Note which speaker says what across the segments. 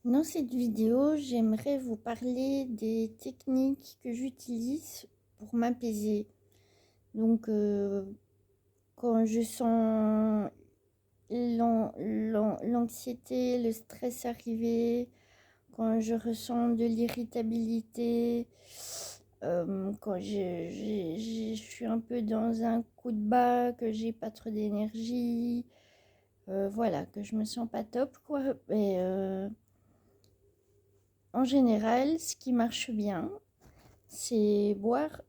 Speaker 1: Dans cette vidéo, j'aimerais vous parler des techniques que j'utilise pour m'apaiser. Donc, quand je sens l'anxiété, le stress arriver, quand je ressens de l'irritabilité, quand je suis un peu dans un coup de bas, que j'ai pas trop d'énergie, voilà, que je me sens pas top, quoi. En général, ce qui marche bien, c'est boire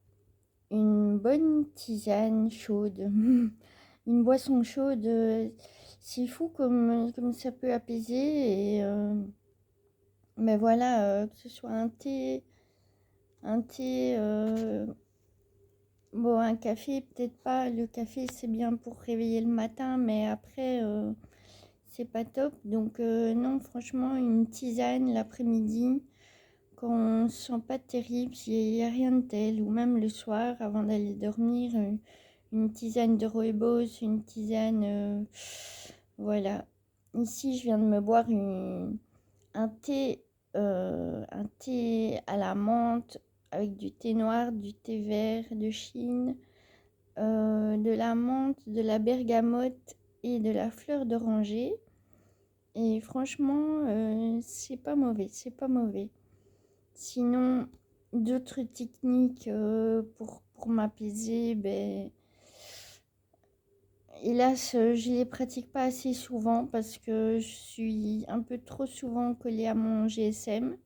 Speaker 1: une bonne tisane chaude. Une boisson chaude, c'est fou comme ça peut apaiser. Mais voilà, que ce soit un thé, bon, un café, peut-être pas. Le café, c'est bien pour réveiller le matin, mais après, c'est pas top. Donc, non, franchement, une tisane l'après-midi. Quand on ne se sent pas terrible, il n'y a rien de tel, ou même le soir, avant d'aller dormir, une tisane de rooibos, une tisane, voilà. Ici, je viens de me boire un thé à la menthe avec du thé noir, du thé vert de Chine, de la menthe, de la bergamote et de la fleur d'oranger. Et franchement, c'est pas mauvais, c'est pas mauvais. Sinon, d'autres techniques pour m'apaiser, hélas, je les pratique pas assez souvent parce que je suis un peu trop souvent collée à mon GSM.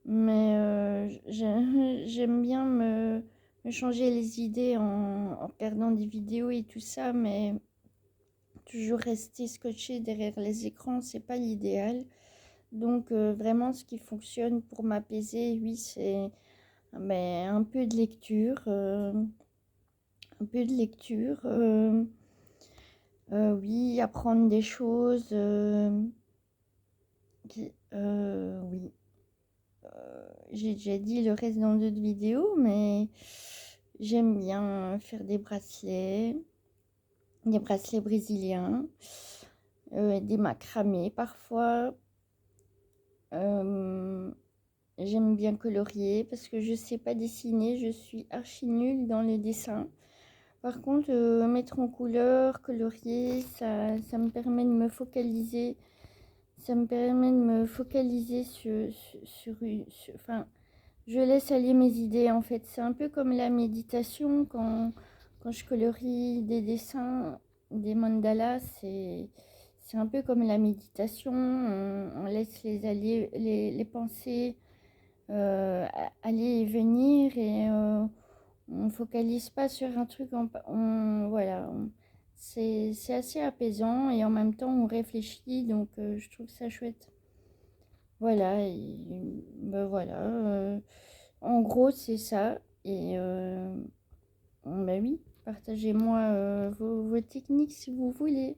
Speaker 1: Mais j'aime bien me changer les idées en regardant des vidéos et tout ça, mais toujours rester scotché derrière les écrans, c'est pas l'idéal. Donc, vraiment, ce qui fonctionne pour m'apaiser, oui, c'est un peu de lecture, oui, apprendre des choses, oui, j'ai déjà dit le reste dans d'autres vidéos, mais j'aime bien faire des bracelets brésiliens, des macramés parfois. euh, J'aime bien colorier parce que je sais pas dessiner, je suis archi nulle dans le dessin. Par contre, mettre en couleur, colorier, ça me permet de me focaliser. Ça me permet de me focaliser enfin, je laisse aller mes idées en fait. C'est un peu comme la méditation quand je colorie des dessins, des mandalas, c'est un peu comme la méditation. On laisse les pensées aller et venir et on focalise pas sur un truc, voilà, c'est assez apaisant et en même temps on réfléchit, donc je trouve ça chouette. Voilà, voilà, en gros c'est ça. Et bah oui, partagez-moi vos techniques si vous voulez.